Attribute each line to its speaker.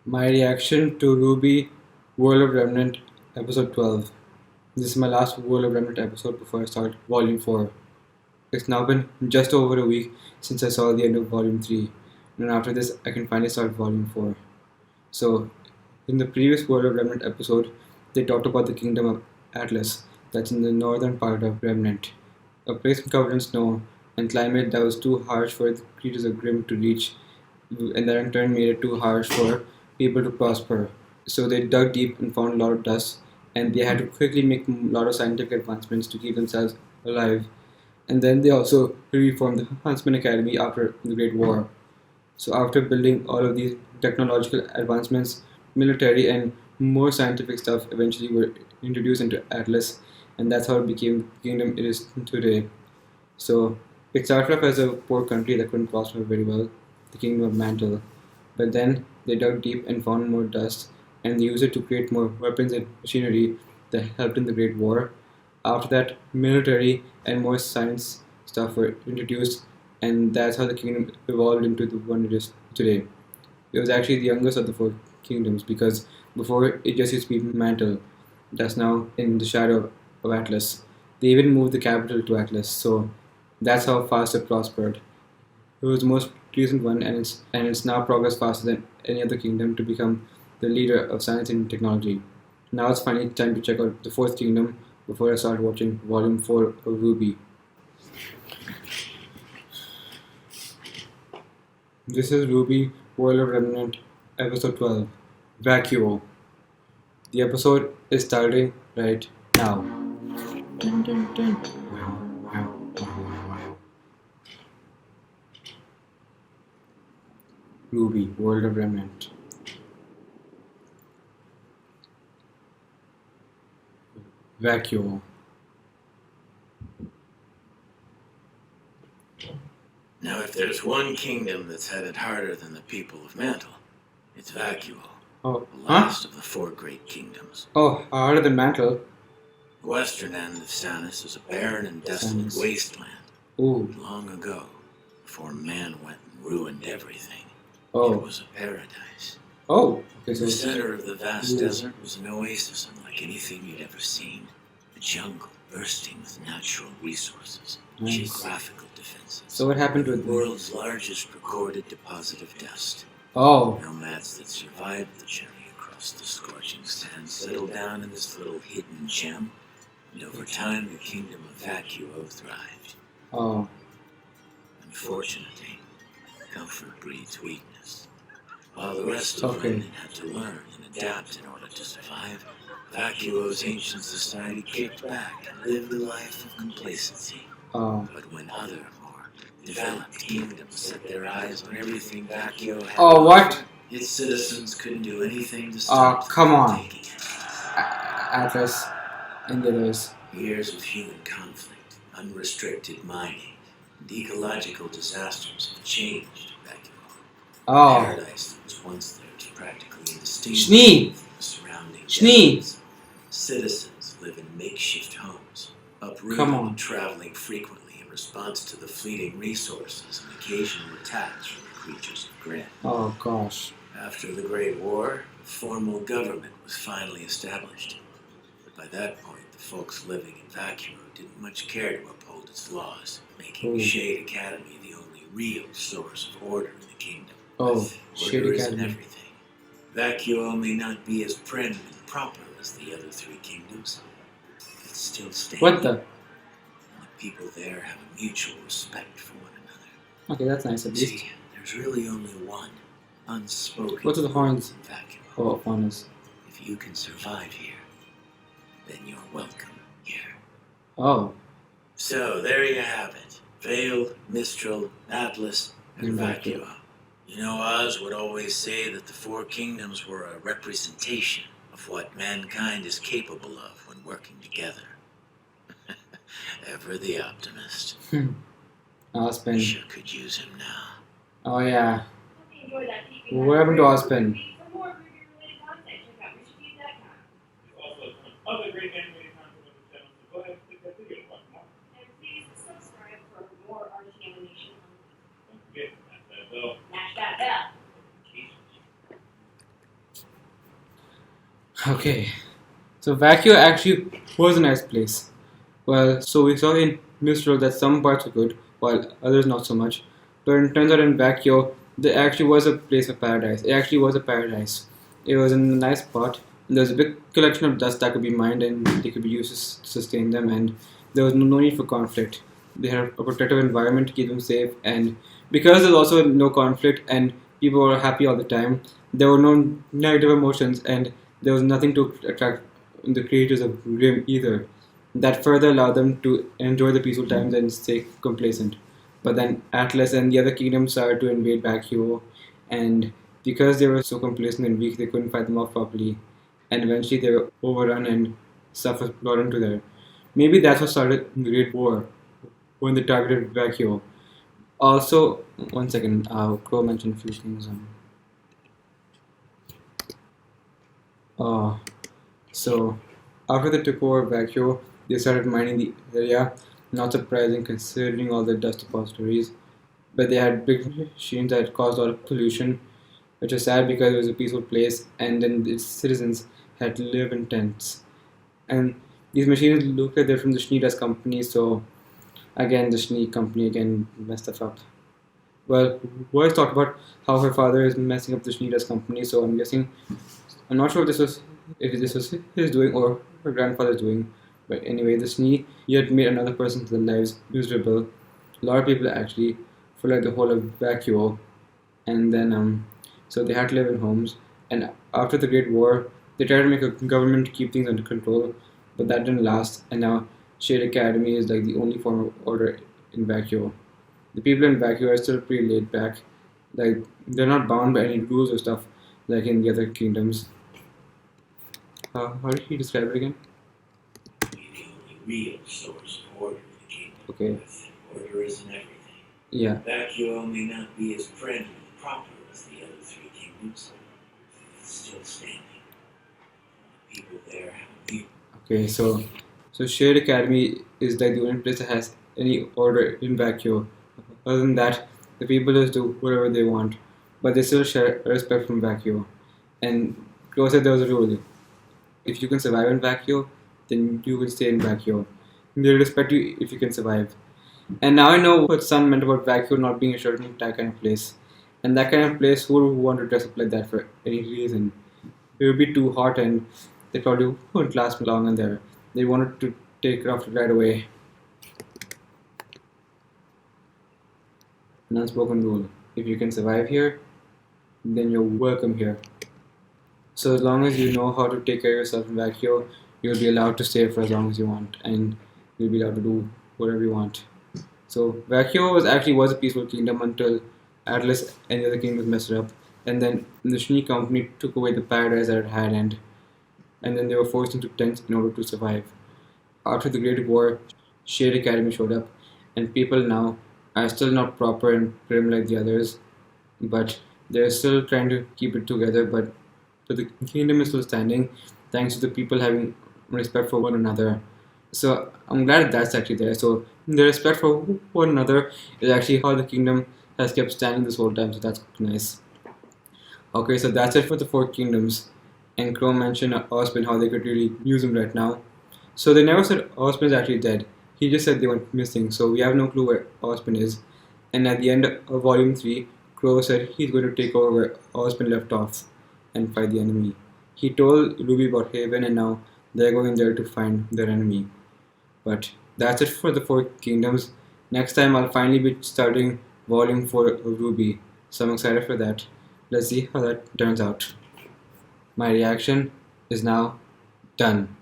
Speaker 1: My reaction to RWBY World of Remnant episode 12. This is my last World of Remnant episode before I start volume 4. It's now been just over a week since I saw the end of volume 3, and after this I can finally start volume 4. So, in the previous World of Remnant episode, they talked about the kingdom of Atlas that's in the northern part of Remnant, a place covered in snow and climate that was too harsh for the creatures of Grimm to reach, and that in turn made it too harsh for people to prosper. So they dug deep and found a lot of dust, and they had to quickly make a lot of scientific advancements to keep themselves alive. And then they also reformed the Huntsman Academy after the Great War. So after building all of these technological advancements, military and more scientific stuff eventually were introduced into Atlas, and that's how it became the kingdom it is today. So it started off as a poor country that couldn't prosper very well, the kingdom of Mantle. But then they dug deep and found more dust, and they used it to create more weapons and machinery that helped in the Great War. After that, military and more science stuff were introduced, and that's how the kingdom evolved into the one it is today. It was actually the youngest of the four kingdoms because before it just used to be Mantle, that's now in the shadow of Atlas. They even moved the capital to Atlas, so that's how fast it prospered. It was the most recent one, and it's now progressed faster than any other kingdom to become the leader of science and technology. Now it's finally time to check out the fourth kingdom before I start watching Volume 4 of RWBY. This is RWBY World of Remnant, Episode 12, Vacuo. The episode is starting right now. Dun, dun, dun. RWBY World of Remnant. Vacuo.
Speaker 2: Now, if there's one kingdom that's had it harder than the people of Mantle, it's Vacuo,
Speaker 1: Oh,
Speaker 2: the last of the four great kingdoms.
Speaker 1: Oh, harder than Mantle.
Speaker 2: The western end of Sanus was a barren and desolate
Speaker 1: Sanus.
Speaker 2: wasteland.
Speaker 1: Ooh.
Speaker 2: Long ago, before man went and ruined everything,
Speaker 1: Oh.
Speaker 2: it was a paradise.
Speaker 1: Oh. Okay,
Speaker 2: The
Speaker 1: so
Speaker 2: center of the vast desert was an oasis unlike anything you'd ever seen. A jungle bursting with natural resources,
Speaker 1: Nice.
Speaker 2: geographical defenses.
Speaker 1: So what happened to
Speaker 2: The
Speaker 1: it?
Speaker 2: world's largest recorded deposit of dust.
Speaker 1: Oh.
Speaker 2: Nomads that survived the journey across the scorching sands settled down in this little hidden gem, and over time the kingdom of Vacuo thrived.
Speaker 1: Oh.
Speaker 2: Unfortunately, comfort breeds weakness. While the rest of
Speaker 1: Okay.
Speaker 2: Remnant had to learn and adapt in order to survive, Vacuo's ancient society kicked back and lived a life of complacency.
Speaker 1: Oh.
Speaker 2: But when other, more developed kingdoms set their eyes on everything Vacuo had,
Speaker 1: Oh, what?
Speaker 2: its citizens couldn't do anything to
Speaker 1: Oh,
Speaker 2: stop
Speaker 1: come
Speaker 2: them from
Speaker 1: on.
Speaker 2: taking it.
Speaker 1: Atlas and the others.
Speaker 2: Years of human conflict, unrestricted mining, and ecological disasters have changed Vacuo.
Speaker 1: Oh.
Speaker 2: Paradise that was once there was practically indistinguishable
Speaker 1: Schnee.
Speaker 2: from the surrounding
Speaker 1: Schnee.
Speaker 2: deserts. Citizens live in makeshift homes, uprooted
Speaker 1: Come on.
Speaker 2: and traveling frequently in response to the fleeting resources and occasional attacks from the creatures of Grimm.
Speaker 1: Oh gosh.
Speaker 2: After the Great War, a formal government was finally established. But by that point, the folks living in Vacuo didn't much care to uphold its laws, making
Speaker 1: Ooh.
Speaker 2: Shade Academy the only real source of order in the kingdom.
Speaker 1: Oh, Shade
Speaker 2: Order isn't
Speaker 1: Academy.
Speaker 2: everything. Vacuo may not be as prim and proper as the other three kingdoms. It's still standing.
Speaker 1: What the?
Speaker 2: And the people there have a mutual respect for one another.
Speaker 1: Okay, that's nice at least.
Speaker 2: See, there's really only one unspoken
Speaker 1: What's with the horns?
Speaker 2: in Vacuo.
Speaker 1: Oh, horns.
Speaker 2: If you can survive here, then you're welcome here.
Speaker 1: Oh.
Speaker 2: So there you have it. Vale, Mistral, Atlas, and
Speaker 1: And
Speaker 2: Vacuo. You know, Oz would always say that the four kingdoms were a representation of what mankind is capable of when working together. Ever the optimist.
Speaker 1: Ospen.
Speaker 2: Sure could use him now.
Speaker 1: Oh yeah. What happened to Ospen?
Speaker 3: For more RWBY-related content, check out RWBY.com.
Speaker 4: There's also some other great animated content on the channel, so go ahead and click that video to watch more.
Speaker 3: And please subscribe for more RT animation.
Speaker 4: Don't forget to smash that bell.
Speaker 3: Smash that bell.
Speaker 1: Okay, so Vacuo actually was a nice place. Well, so we saw in Mistral that some parts were good, while others not so much. But it turns out in Vacuo, there actually was a place of paradise. It actually was a paradise. It was in a nice spot. And there was a big collection of dust that could be mined and they could be used to sustain them, and there was no need for conflict. They had a protective environment to keep them safe, and because there's also no conflict and people were happy all the time, there were no negative emotions, and there was nothing to attract the creators of RWBY either. That further allowed them to enjoy the peaceful times and stay complacent. But then Atlas and the other kingdoms started to invade Vacuo, and because they were so complacent and weak, they couldn't fight them off properly. And eventually they were overrun and stuff was brought into there. Maybe that's what started the Great War, when they targeted Vacuo. Also, one second, Crow mentioned a few things. Uh, so, after they took over Vacuo, they started mining the area. Not surprising considering all the dust depositories. But they had big machines that caused a lot of pollution, which was sad because it was a peaceful place and then its citizens had to live in tents. And these machines look like they're from the Schneiders company, so again, the Schnee company again messed stuff up. Well, Voice talked about how her father is messing up the Schneiders company, so I'm guessing I'm not sure if this was his doing or her grandfather's doing. But anyway, the Snee yet made another person's lives miserable. A lot of people actually, for like the whole of Vacuo, and then so they had to live in homes. And after the Great War, they tried to make a government to keep things under control, but that didn't last. And now Shade Academy is like the only form of order in Vacuo. The people in Vacuo are still pretty laid back. Like they're not bound by any rules or stuff like in the other kingdoms. How did he describe it again?
Speaker 2: The only real source of order in the kingdom.
Speaker 1: Okay.
Speaker 2: With order isn't everything.
Speaker 1: Yeah.
Speaker 2: Vacuo may not be as friendly and proper as the other three kingdoms, but it's still standing. The people there have a view.
Speaker 1: Okay. So Shade Academy is like the only place that has any order in Vacuo. Other than that, the people just do whatever they want, but they still share respect from Vacuo. And Crow said there was a rule. If you can survive in Vacuo, then you will stay in Vacuo. They'll respect you if you can survive. And now I know what Sun meant about Vacuo not being a certain type kind of place. And that kind of place, who would want to dress up like that for any reason? It would be too hot and they probably wouldn't last long in there. They wanted to take it off right away. An unspoken rule. If you can survive here, then you're welcome here. So as long as you know how to take care of yourself in Vacuo, you'll be allowed to stay for as long as you want, and you'll be allowed to do whatever you want. So Vacuo was a peaceful kingdom until Atlas and the other kingdoms messed it up, and then the Schnee company took away the paradise that it had, and then they were forced into tents in order to survive. After the Great War, Shade Academy showed up, and people now are still not proper and prim like the others, but they're still trying to keep it together. But the kingdom is still standing thanks to the people having respect for one another. So I'm glad that's actually there. So the respect for one another is actually how the kingdom has kept standing this whole time. So that's nice. Okay, so that's it for the four kingdoms. And Crow mentioned Osmond, how they could really use him right now. So they never said Osmond is actually dead. He just said they went missing. So we have no clue where Osmond is. And at the end of Volume 3, Crow said he's going to take over where Osmond left off and fight the enemy. He told RWBY about Haven, and now they're going there to find their enemy. But that's it for the four kingdoms. Next time I'll finally be starting Volume 4 of RWBY, so I'm excited for that. Let's see how that turns out. My reaction is now done.